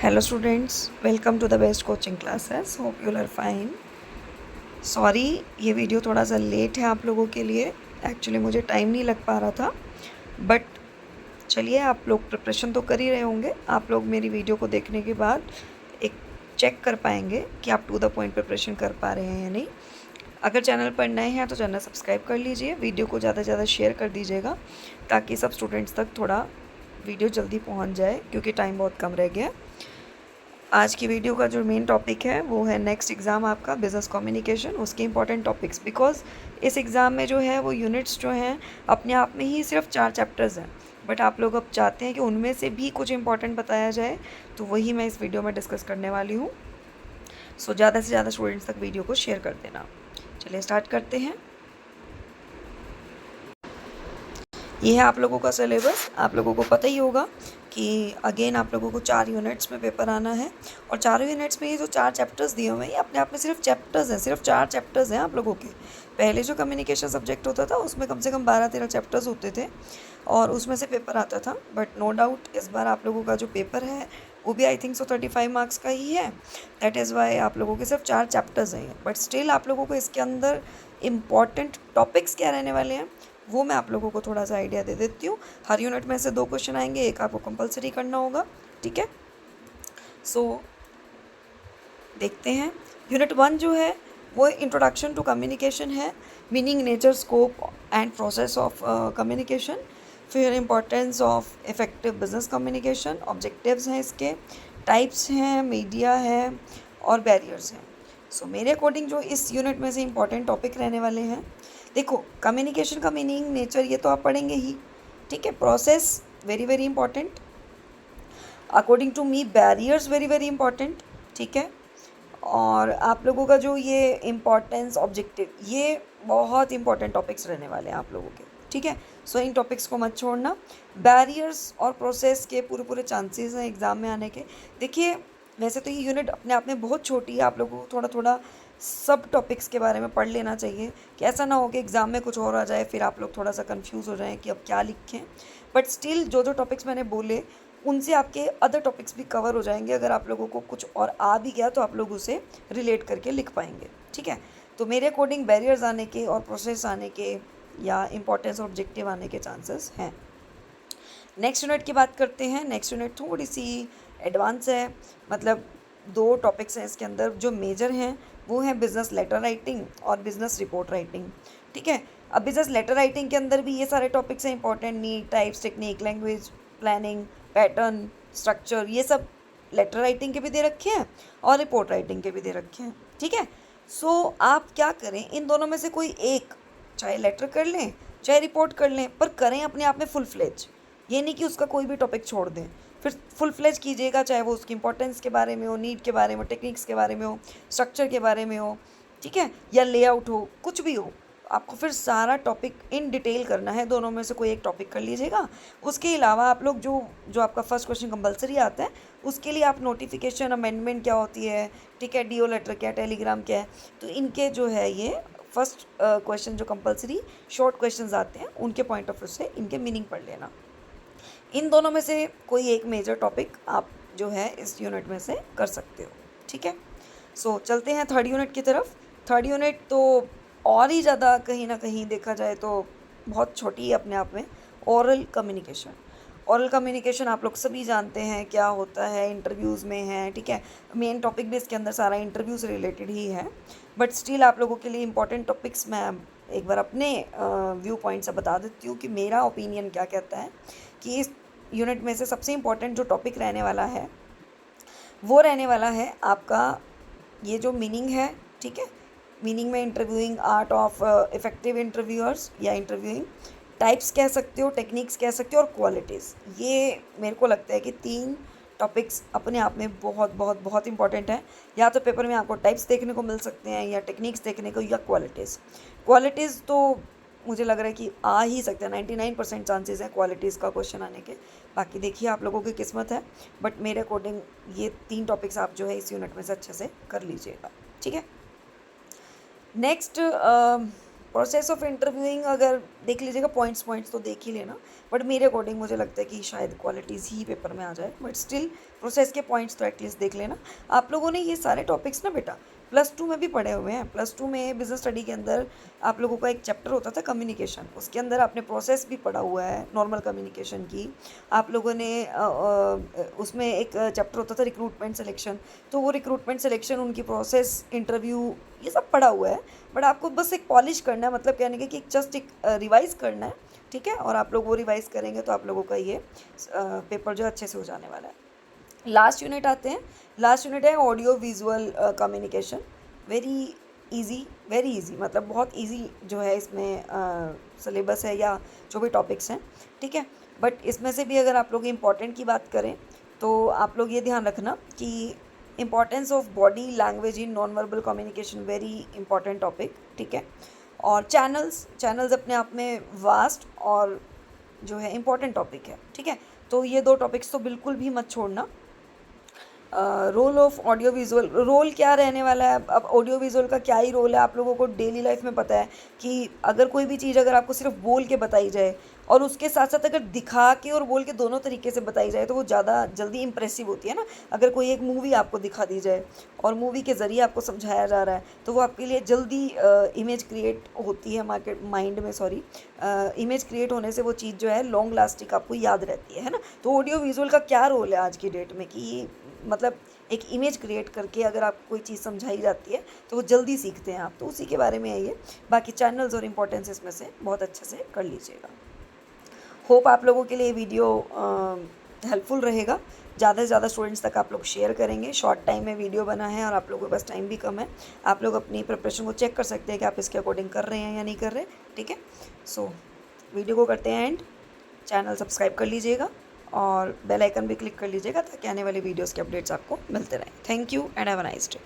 Hello students, welcome to the best coaching classes. Hope you are fine. Sorry ये video थोड़ा सा late है आप लोगों के लिए. एक्चुअली मुझे टाइम नहीं लग पा रहा था, बट चलिए आप लोग प्रिपरेशन तो कर ही रहे होंगे. आप लोग मेरी वीडियो को देखने के बाद एक चेक कर पाएंगे कि आप टू द पॉइंट प्रिपरेशन कर पा रहे हैं या नहीं. अगर चैनल पर नए हैं तो चैनल सब्सक्राइब कर लीजिए, वीडियो को ज़्यादा से ज़्यादा शेयर कर दीजिएगा ताकि सब स्टूडेंट्स तक थोड़ा वीडियो जल्दी पहुंच जाए, क्योंकि टाइम बहुत कम रह गया. आज की वीडियो का जो मेन टॉपिक है वो है नेक्स्ट एग्ज़ाम आपका बिज़नेस कम्युनिकेशन, उसके इंपॉर्टेंट टॉपिक्स. बिकॉज इस एग्ज़ाम में जो है वो यूनिट्स जो हैं अपने आप में ही सिर्फ 4 चैप्टर्स हैं, बट आप लोग अब चाहते हैं कि उनमें से भी कुछ इंपॉर्टेंट बताया जाए, तो वही मैं इस वीडियो में डिस्कस करने वाली हूँ. सो ज़्यादा से ज़्यादा स्टूडेंट्स तक वीडियो को शेयर कर देना. चलिए स्टार्ट करते हैं. ये है आप लोगों का सिलेबस. आप लोगों को पता ही होगा कि अगेन आप लोगों को 4 यूनिट्स में पेपर आना है, और चारों यूनिट्स में ये जो 4 चैप्टर्स दिए हुए हैं ये अपने आप में सिर्फ चैप्टर्स हैं, सिर्फ 4 चैप्टर्स हैं आप लोगों के. पहले जो कम्युनिकेशन सब्जेक्ट होता था उसमें कम से कम 12-13 चैप्टर्स होते थे और उसमें से पेपर आता था. बट नो डाउट इस बार आप लोगों का जो पेपर है वो भी आई थिंक सो 35 मार्क्स का ही है. दैट इज़ वाई आप लोगों के सिर्फ 4 चैप्टर्स हैं, बट स्टिल आप लोगों को इसके अंदर इम्पॉर्टेंट टॉपिक्स क्या रहने वाले हैं वो मैं आप लोगों को थोड़ा सा आइडिया दे देती हूँ. हर यूनिट में से 2 क्वेश्चन आएंगे, एक आपको कंपलसरी करना होगा. ठीक है, सो देखते हैं. यूनिट 1 जो है वो इंट्रोडक्शन टू कम्युनिकेशन है, meaning, nature, scope and process of communication. फिर importance of effective business communication, objectives हैं इसके, टाइप्स हैं, मीडिया है और बैरियर्स हैं. सो मेरे अकॉर्डिंग जो इस यूनिट में से इंपॉर्टेंट टॉपिक रहने वाले हैं, देखो कम्युनिकेशन का मीनिंग, नेचर ये तो आप पढ़ेंगे ही. ठीक है, process very very important. According to me barriers very very important. ठीक है, और आप लोगों का जो ये इम्पॉर्टेंस, ऑब्जेक्टिव, ये बहुत इंपॉर्टेंट टॉपिक्स रहने वाले हैं आप लोगों के. ठीक है, सो इन टॉपिक्स को मत छोड़ना. बैरियर्स और प्रोसेस के पूरे पूरे चांसेस हैं एग्ज़ाम में आने के. देखिए वैसे तो ये यूनिट अपने आप में बहुत छोटी है, आप लोगों को थोड़ा थोड़ा सब टॉपिक्स के बारे में पढ़ लेना चाहिए कि ऐसा ना हो कि एग्ज़ाम में कुछ और आ जाए फिर आप लोग थोड़ा सा कंफ्यूज हो जाएं कि अब क्या लिखें. बट स्टिल जो जो टॉपिक्स मैंने बोले उनसे आपके अदर टॉपिक्स भी कवर हो जाएंगे. अगर आप लोगों को कुछ और आ भी गया तो आप लोग उसे रिलेट करके लिख पाएंगे. ठीक है, तो मेरे अकॉर्डिंग बैरियर्स आने के और प्रोसेस आने के या इंपॉर्टेंस और ऑब्जेक्टिव आने के चांसेस हैं. नेक्स्ट यूनिट की बात करते हैं. नेक्स्ट यूनिट थोड़ी सी एडवांस है, मतलब 2 टॉपिक्स हैं इसके अंदर जो मेजर हैं, वो हैं बिज़नेस लेटर राइटिंग और बिज़नेस रिपोर्ट राइटिंग. ठीक है, अब बिज़नेस लेटर राइटिंग के अंदर भी ये सारे टॉपिक्स हैं important, need, types, technique, language, planning, pattern, structure, ये सब लेटर राइटिंग के भी दे रखे हैं और रिपोर्ट राइटिंग के भी दे रखे हैं. ठीक है, सो आप क्या करें, इन दोनों में से कोई एक, चाहे लेटर कर लें चाहे रिपोर्ट कर लें, पर करें अपने आप में फुल फ्लेज. ये नहीं कि उसका कोई भी टॉपिक छोड़ दें, फिर फुल फ्लेज कीजिएगा, चाहे वो उसकी इंपॉर्टेंस के बारे में हो, नीड के बारे में हो, टेक्निक्स के बारे में हो, स्ट्रक्चर के बारे में हो. ठीक है, या लेआउट हो, कुछ भी हो, आपको फिर सारा टॉपिक इन डिटेल करना है. दोनों में से कोई एक टॉपिक कर लीजिएगा. उसके अलावा आप लोग जो जो आपका फर्स्ट क्वेश्चन कंपलसरी आता है उसके लिए आप नोटिफिकेशन, अमेंडमेंट क्या होती है, ठीक है, डीओ लेटर क्या है, टेलीग्राम क्या है, तो इनके जो है ये फर्स्ट क्वेश्चन जो कंपलसरी शॉर्ट क्वेश्चंस आते हैं उनके पॉइंट ऑफ व्यू से इनके मीनिंग पढ़ लेना. इन दोनों में से कोई एक मेजर टॉपिक आप जो है इस यूनिट में से कर सकते हो. ठीक है, सो चलते हैं थर्ड यूनिट की तरफ. थर्ड यूनिट तो और ही ज़्यादा कहीं ना कहीं देखा जाए तो बहुत छोटी है अपने आप में. Oral communication. ओरल कम्युनिकेशन आप लोग सभी जानते हैं क्या होता है, इंटरव्यूज़ में है. ठीक है, मेन टॉपिक भी इसके अंदर सारा इंटरव्यू से रिलेटेड ही है, बट स्टिल आप लोगों के लिए इंपॉर्टेंट टॉपिक्स मैं एक बार अपने व्यू पॉइंट से बता देती हूँ कि मेरा ओपिनियन क्या कहता है. कि इस यूनिट में से सबसे इम्पॉर्टेंट जो टॉपिक रहने वाला है वो रहने वाला है आपका ये जो मीनिंग है. ठीक है, मीनिंग में interviewing, art of effective interviewers या इंटरव्यूइंग, टाइप्स कह सकते हो, टेक्निक्स कह सकते हो, और क्वालिटीज़. ये मेरे को लगता है कि 3 टॉपिक्स अपने आप में बहुत बहुत बहुत इंपॉर्टेंट है. या तो पेपर में आपको टाइप्स देखने को मिल सकते हैं, या टेक्निक्स देखने को, या क्वालिटीज़. क्वालिटीज़ तो मुझे लग रहा है कि आ ही सकते हैं, 99% चांसेस है क्वालिटीज़ का क्वेश्चन आने के. बाकी देखिए आप लोगों की किस्मत है, बट मेरे अकॉर्डिंग ये 3 टॉपिक्स आप जो है इस यूनिट में से अच्छे से कर लीजिएगा. ठीक है, नेक्स्ट प्रोसेस ऑफ इंटरव्यूइंग अगर देख लीजिएगा, पॉइंट्स तो देख ही लेना, बट मेरे अकॉर्डिंग मुझे लगता है कि शायद क्वालिटीज़ ही पेपर में आ जाए, बट स्टिल प्रोसेस के पॉइंट्स तो एटलीस्ट देख लेना। आप लोगों ने ये सारे टॉपिक्स ना बेटा +2 में भी पढ़े हुए हैं। +2 में बिजनेस स्टडी के अंदर आप लोगों का एक चैप्टर होता था कम्युनिकेशन, उसके अंदर आपने प्रोसेस भी पढ़ा हुआ है नॉर्मल कम्युनिकेशन की। आप लोगों ने उसमें एक चैप्टर होता था रिक्रूटमेंट सिलेक्शन, तो वो रिक्रूटमेंट सिलेक्शन, उनकी प्रोसेस, इंटरव्यू, ये सब पढ़ा हुआ है। बट आपको बस एक पॉलिश करना है, मतलब कहने के कि जस्ट एक रिवाइज़ करना है, ठीक है। और आप लोग वो रिवाइज़ करेंगे तो आप लोगों का ये पेपर जो अच्छे से हो जाने वाला है। लास्ट यूनिट आते हैं। लास्ट यूनिट है audio visual communication. Very easy, मतलब बहुत इजी जो है इसमें सिलेबस है या जो भी टॉपिक्स हैं, ठीक है। बट इसमें से भी अगर आप लोग इम्पॉर्टेंट की बात करें तो आप लोग ये ध्यान रखना कि importance of body language in non verbal communication, very important topic, ठीक है। और चैनल्स अपने आप में वास्ट और जो है इम्पॉर्टेंट टॉपिक है, ठीक है। तो ये 2 टॉपिक्स तो बिल्कुल भी मत छोड़ना। Role of audio visual, role क्या रहने वाला है, अब ऑडियो विजुअल का क्या ही रोल है, आप लोगों को डेली लाइफ में पता है कि अगर कोई भी चीज़ अगर आपको सिर्फ बोल के बताई जाए और उसके साथ साथ अगर दिखा के और बोल के दोनों तरीके से बताई जाए तो वो ज़्यादा जल्दी इंप्रेसिव होती है ना। अगर कोई एक मूवी आपको दिखा दी जाए और मूवी के ज़रिए आपको समझाया जा रहा है तो वो आपके लिए जल्दी इमेज क्रिएट होती है माइंड में, इमेज क्रिएट होने से वो चीज़ जो है लॉन्ग लास्टिंग आपको याद रहती है ना। तो ऑडियो विजुअल का क्या रोल है आज की डेट में कि मतलब एक इमेज क्रिएट करके अगर आपको कोई चीज़ समझाई जाती है तो वो जल्दी सीखते हैं आप, तो उसी के बारे में है ये। बाकी चैनल्स और इम्पोर्टेंस इसमें से बहुत अच्छे से कर लीजिएगा। होप आप लोगों के लिए वीडियो हेल्पफुल रहेगा। ज़्यादा से ज़्यादा स्टूडेंट्स तक आप लोग शेयर करेंगे। शॉर्ट टाइम में वीडियो बना है और आप लोगों के पास टाइम भी कम है, आप लोग अपनी प्रिपरेशन को चेक कर सकते हैं कि आप इसके अकॉर्डिंग कर रहे हैं या नहीं कर रहे, ठीक है। सो वीडियो को करते हैं एंड, चैनल सब्सक्राइब कर लीजिएगा और बेल आइकन भी क्लिक कर लीजिएगा ताकि आने वाली वीडियोस के अपडेट्स आपको मिलते रहें। Thank you and have a nice day.